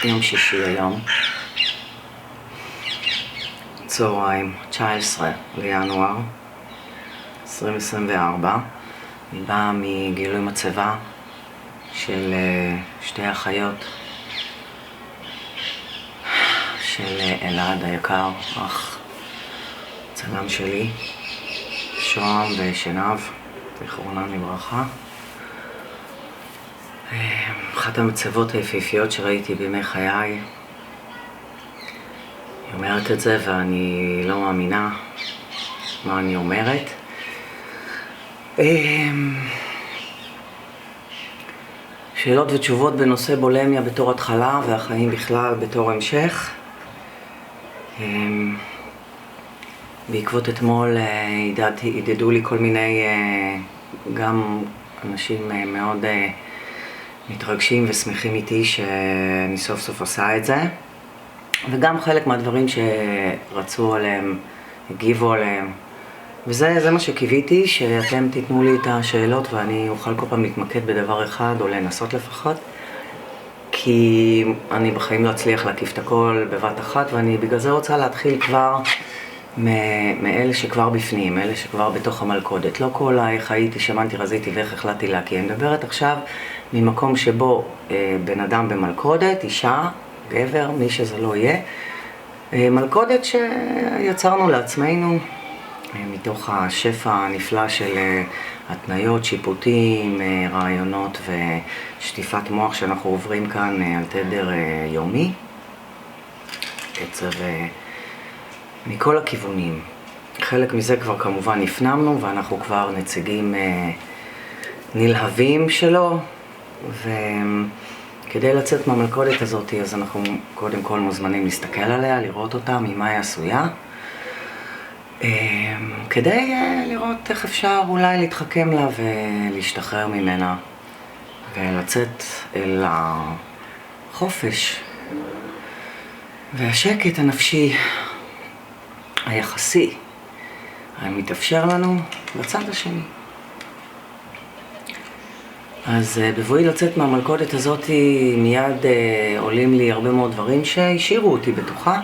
יום שישי היום, צהריים, 19 לינואר 2024. אני באה מגילוי מצבה של שתי אחיות של אלעד היקר, אח צלם שלי, שוהם ושנב, זיכרונם לברכה. אחת המצבות היפהפיות שראיתי בימי חיי. היא אומרת את זה ואני לא מאמינה מה אני אומרת. שאלות ותשובות בנושא בולמיה בתור התחלה והחיים בכלל בתור המשך. בעקבות אתמול הידדו לי כל מיני, גם אנשים מאוד מתרגשים ושמחים איתי שאני סוף סוף עושה את זה, וגם חלק מהדברים שרצו עליהם, הגיבו עליהם, וזה מה שקיוויתי, שאתם תיתנו לי את השאלות ואני אוכל כל פעם להתמקד בדבר אחד, או לנסות לפחות, כי אני בחיים לא אצליח להקיף את הכל בבת אחת, ואני בגלל זה רוצה להתחיל כבר מאלה שכבר בפנים, אלה שכבר בתוך המלכודת. לא כל איך הייתי, שמנתי, רזיתי ואיך החלטתי להקים. אני מדברת עכשיו ממקום שבו בן אדם במלכודת, אישה, גבר, מי שזה לא יהיה, מלכודת שיצרנו לעצמנו מתוך השפע הנפלא של התניות, שיפוטים, רעיונות ושטיפת מוח שאנחנו עוברים כאן על תדר יומי, קצב מכל הכיוונים. חלק מזה כבר כמובן הפנמנו ואנחנו כבר נציגים נלהבים שלו, וכדי לצאת מהמלכודת הזאת אז אנחנו קודם כל מוזמנים להסתכל עליה, לראות אותה, ממה היא עשויה, כדי לראות איך אפשר אולי להתחכם לה ולהשתחרר ממנה ולצאת אל החופש והשקט הנפשי היחסי המתאפשר לנו בצד השני. אז בבואי לצאת מהמלכודת הזאת מיד עולים לי הרבה מאוד דברים שהשאירו אותי בתוכה.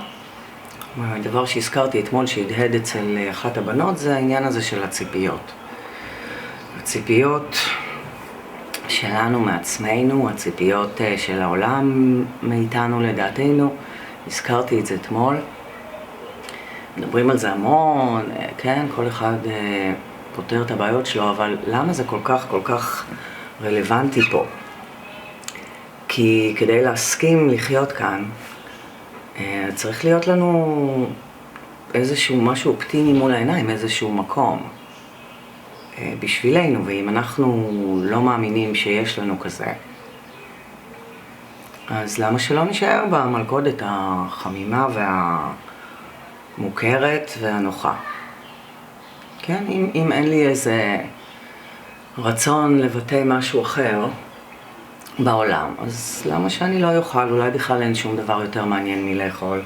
הדבר שהזכרתי אתמול שהדהד אצל אחת הבנות זה העניין הזה של הציפיות. הציפיות שלנו מעצמנו, הציפיות של העולם מאיתנו לדעתנו. הזכרתי את זה אתמול. מדברים על זה המון, כן, כל אחד פותר את הבעיות שלו, אבל למה זה כל כך רלוונטי פה? כי כדי להסכים לחיות כאן, צריך להיות לנו איזשהו משהו אופטימי מול העיניים, איזשהו מקום בשבילנו, ואם אנחנו לא מאמינים שיש לנו כזה, אז למה שלא נשאר במלכודת החמימה והמוכרת והנוחה? כן, אם אין לי איזה רצון לבטא משהו אחר בעולם, אז למה שאני לא יוכל? אולי בכלל אין שום דבר יותר מעניין מלאכול.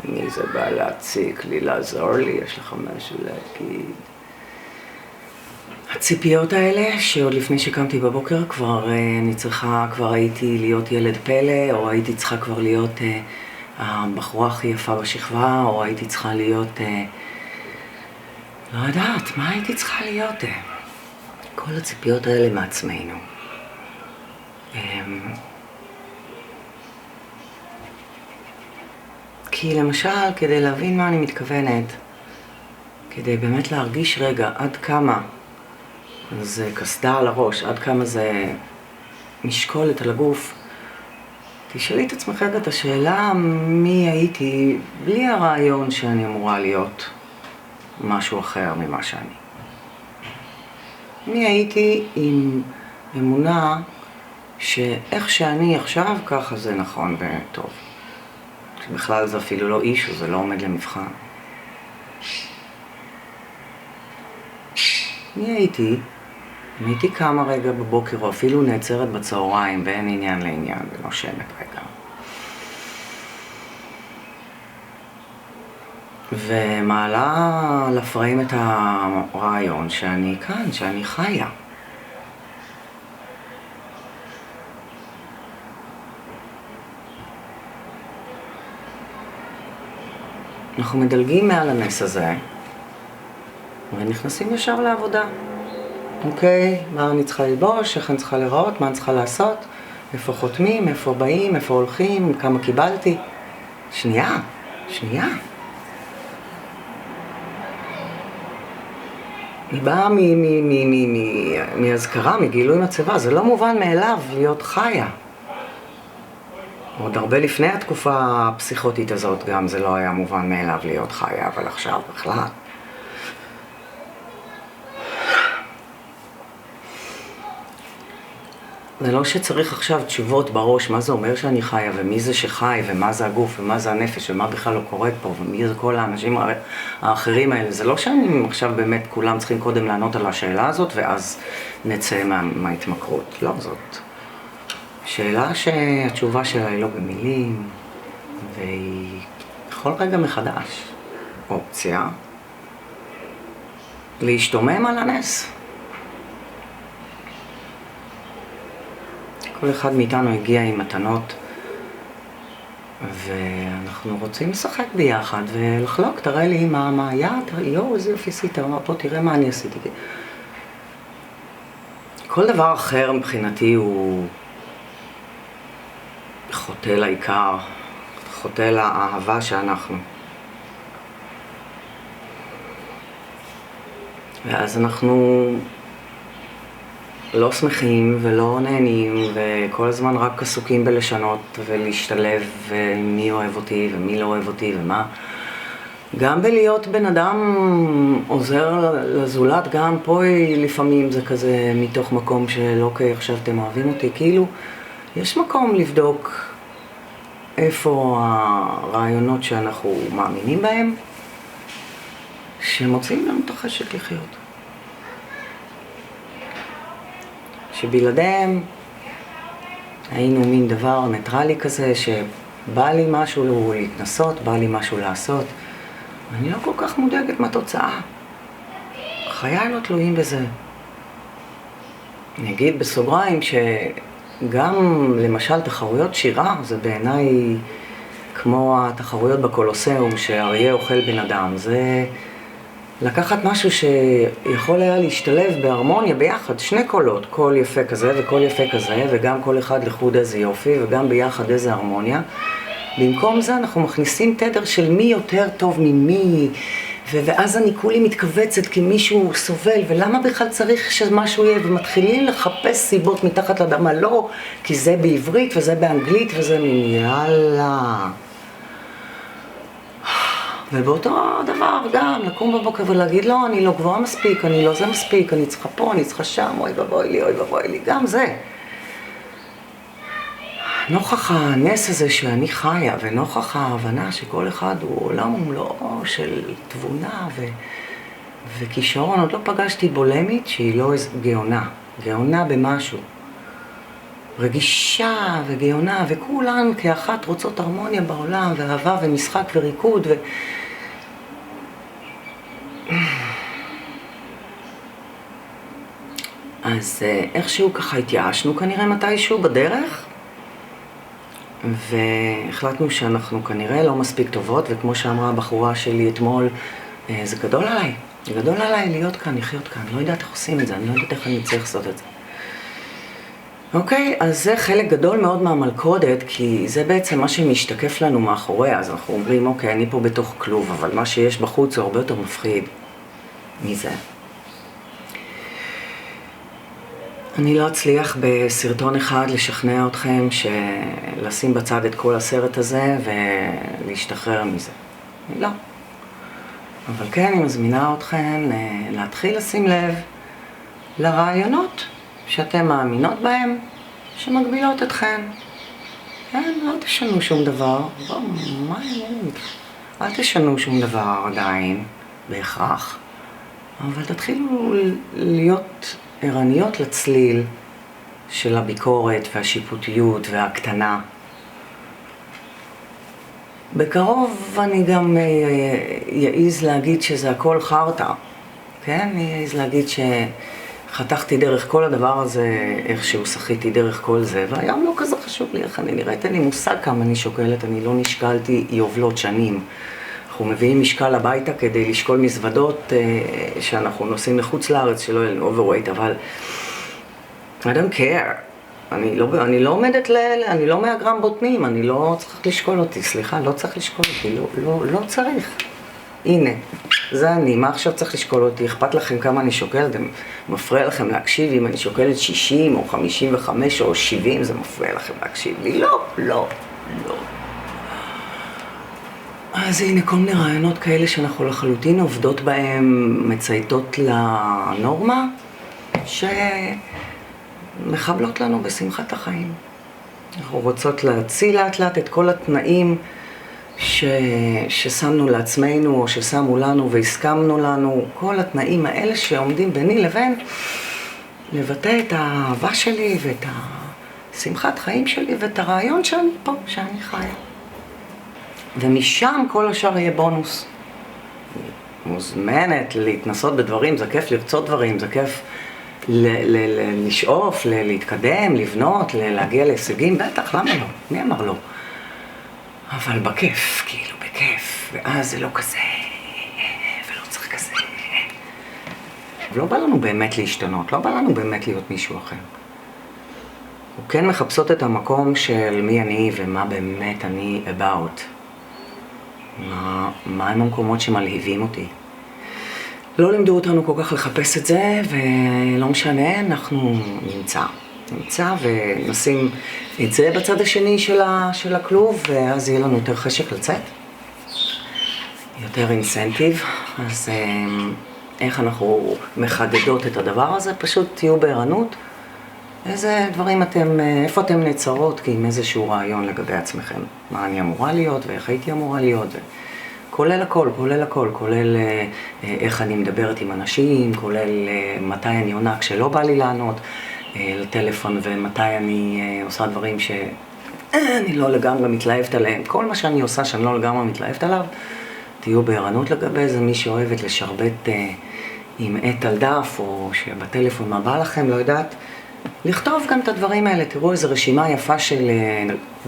מי זה בא להציק לי, לעזור לי? יש לך משהו להגיד? הציפיות האלה, שעוד לפני שקמתי בבוקר כבר כבר הייתי להיות ילד פלא, או הייתי צריכה כבר להיות הבחורה הכי יפה בשכבה, או הייתי צריכה להיות לא יודעת, מה הייתי צריכה להיות? כל הציפיות האלה מעצמנו. כי למשל, כדי להבין מה אני מתכוונת, כדי באמת להרגיש רגע עד כמה זה קסדה על הראש, עד כמה זה משקולת על הגוף, תשאלי את עצמך רגע את השאלה מי הייתי בלי הרעיון שאני אמורה להיות משהו אחר ממה שאני. מי הייתי עם אמונה שאיך שאני עכשיו ככה זה נכון וטוב. שבכלל זה אפילו לא אישו, זה לא עומד למבחן. מי הייתי? אם הייתי קמה רגע בבוקר או אפילו נעצרת בצהריים ואין עניין לעניין ונושמת רגע. ומעלה לפריים את הרעיון שאני כאן, שאני חיה. אנחנו מדלגים מעל הנס הזה, ונכנסים ישר לעבודה. אוקיי, מה אני צריכה ללבוש, איך אני צריכה לראות, מה אני צריכה לעשות, איפה חותמים, איפה באים, איפה הולכים, כמה קיבלתי. שנייה. היא באה מהזכרה, מגילוי מצבה, זה לא מובן מאליו להיות חיה. עוד הרבה לפני התקופה הפסיכוטית הזאת גם זה לא היה מובן מאליו להיות חיה, אבל עכשיו בכלל. זה לא שצריך עכשיו תשובות בראש, מה זה אומר שאני חיה, ומי זה שחי, ומה זה הגוף, ומה זה הנפש, ומה בכלל לא קורה פה, ומי זה כל האנשים האחרים האלה. זה לא שאני עכשיו באמת כולם צריכים קודם לענות על השאלה הזאת, ואז נצא מההתמכרות. לא, זאת שאלה שהתשובה שלה היא לא במילים, והיא בכל רגע מחדש אופציה להשתומם על הנס. כל אחד מאיתנו הגיע עם מתנות, ואנחנו רוצים לשחק ביחד ולחלוק, תראה לי מה היה, יואו, איזה יופי עשית, פה תראה מה אני עשיתי. כל דבר אחר מבחינתי הוא חוטא לעיקר, חוטא לאהבה שאנחנו. ואז אנחנו לא שמחים ולא נהנים, וכל הזמן רק עסוקים בלשנות ולהשתלב, ומי אוהב אותי ומי לא אוהב אותי ומה. גם בלהיות בן אדם עוזר לזולת, גם פה לפעמים זה כזה מתוך מקום של אוקיי, עכשיו אתם אוהבים אותי, כאילו יש מקום לבדוק איפה הרעיונות שאנחנו מאמינים בהם, שמוצאים לנו את החשק לחיות. שבלעדיהם היינו מין דבר ניטרלי כזה, שבא לי משהו להתנסות, בא לי משהו לעשות. אני לא כל כך מודאגת מהתוצאה. חיי לא תלויים בזה. אני אגיד בסוגריים שגם למשל תחרויות שירה, זה בעיניי כמו התחרויות בקולוסיאום שאריה אוכל בן אדם. זה לקחת משהו שיכול היה להשתלב בהרמוניה ביחד, שני קולות, קול יפה כזה וקול יפה כזה, וגם כל אחד לחוד איזה יופי, וגם ביחד איזה הרמוניה. במקום זה אנחנו מכניסים תדר של מי יותר טוב ממי, ואז אני כולי מתכווצת כי מישהו סובל, ולמה בכלל צריך שמשהו יהיה, ומתחילים לחפש סיבות מתחת לדמה, לא, כי זה בעברית וזה באנגלית וזה יאללה. ובאותו דבר גם לקום בבוקר ולהגיד לא, אני לא גבוהה מספיק, אני לא זה מספיק, אני צריכה פה, אני צריכה שם, אוי ובואי לי, גם זה. נוכח הנס הזה שאני חיה, ונוכח ההבנה שכל אחד הוא עולם ומלואו של תבונה וכישרון, עוד לא פגשתי בולמית שהיא לא גאונה במשהו. רגישה וגאונה, וכולן כאחת רוצות הרמוניה בעולם, ואהבה ומשחק וריקוד אז איכשהו ככה התייאשנו כנראה מתישהו בדרך, והחלטנו שאנחנו כנראה לא מספיק טובות, וכמו שאמרה הבחורה שלי אתמול, זה גדול עליי להיות כאן, לחיות כאן, לא יודעת איך עושים את זה, אני לא יודעת איך אני צריך לעשות את זה. אוקיי, אז זה חלק גדול מאוד מהמלכודת, כי זה בעצם מה שמשתקף לנו מאחוריה, אז אנחנו אומרים, אוקיי, אני פה בתוך כלוב, אבל מה שיש בחוץ הוא הרבה יותר מפחיד מזה. אני לא אצליח בסרטון אחד לשכנע אתכם לשים בצד את כל הסרט הזה ולהשתחרר מזה. לא. אבל כן, אני מזמינה אתכם להתחיל לשים לב לרעיונות שאתם מאמינות בהם, שמגבילות אתכם. כן, אל תשנו שום דבר. אל תשנו שום דבר עדיין, בהכרח. אבל תתחילו להיות ערניות לצליל של הביקורת והשיפוטיות והקטנה. בקרוב אני גם יעיז להגיד שזה הכל חרטה. כן? אני יעיז להגיד חתכתי דרך כל הדבר הזה, איכשהו שחיתי דרך כל זה, והיום לא כזה חשוב לי איך אני נראית, אין לי מושג כמה אני שוקלת, אני לא נשקלתי יובלות שנים. אנחנו מביאים משקל הביתה כדי לשקול מזוודות שאנחנו נוסעים לחוץ לארץ, שלא יהיה לנו overweight, אבל I don't care. אני לא עומדת אני לא 100 גרם בוטנים, אני לא צריך לשקול אותי, סליחה, לא צריך לשקול אותי, לא צריך. הנה, זה אני, מה עכשיו צריך לשקול אותי? אכפת לכם כמה אני שוקלת? מפריע לכם להקשיב אם אני שוקלת 60 או 55 או 70, זה מפריע לכם להקשיב לי? לא. אז הנה כל מיני רעיונות כאלה שאנחנו לחלוטין עובדות בהם, מצייתות לנורמה, שמחבלות לנו בשמחת החיים. אנחנו רוצות להציל לאט לאט את כל התנאים ששמנו לעצמנו או ששמו לנו והסכמנו לנו, כל התנאים האלה שעומדים ביני לבין לבטא את האהבה שלי ואת השמחת חיים שלי ואת הרעיון שאני פה, שאני חיה. ומשם כל השאר יהיה בונוס. מוזמנת להתנסות בדברים, זה כיף לרצות דברים, זה כיף לשאוף, להתקדם, לבנות, להגיע להישגים, בטח, למה לא? מי אמר לא? אבל בכיף, כאילו, בכיף, ואז זה לא כזה, ולא צריך כזה. ולא בא לנו באמת להשתנות, לא בא לנו באמת להיות מישהו אחר. אנחנו כן מחפשות את המקום של מי אני ומה באמת אני about. מה הם המקומות שמלהיבים אותי. לא לימדו אותנו כל כך לחפש את זה, ולא משנה, אנחנו נמצא ונשים את זה בצד השני של הכלוב, ואז יהיה לנו יותר חשק לצאת, יותר אינסנטיב. אז איך אנחנו מחדדות את הדבר הזה? פשוט תהיו בערנות. איזה דברים איפה אתם נעצרות? כי עם איזשהו רעיון לגבי עצמכם. מה אני אמורה להיות ואיך הייתי אמורה להיות. כולל הכל, כולל איך אני מדברת עם אנשים, כולל מתי אני עונה כשלא בא לי לענות לטלפון, ומתי אני עושה דברים שאני לא לגמרי מתלהבת עליהם. כל מה שאני עושה שאני לא לגמרי מתלהבת עליו, תהיו בערנות לגבי זה. מי שאוהבת לשרבט עם עט על דף, או שבטלפון מה בא לכם, לא יודעת, לכתוב גם את הדברים האלה. תראו איזו רשימה יפה של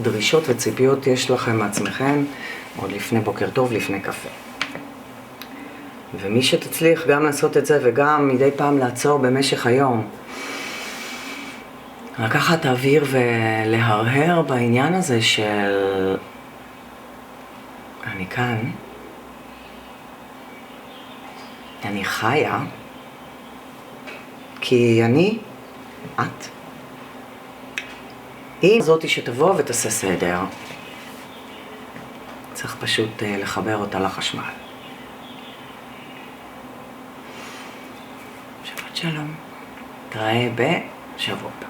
דרישות וציפיות יש לכם מעצמכם, עוד לפני בוקר טוב, לפני קפה. ומי שתצליח גם לעשות את זה וגם מדי פעם לעצור במשך היום, לקחת אוויר ולהרהר בעניין הזה של אני כאן, אני חיה, כי אני, את. היא זאתי שתבוא ותעשה סדר. צריך פשוט לחבר אותה לחשמל. שבת שלום. תראה בשבוע הבא.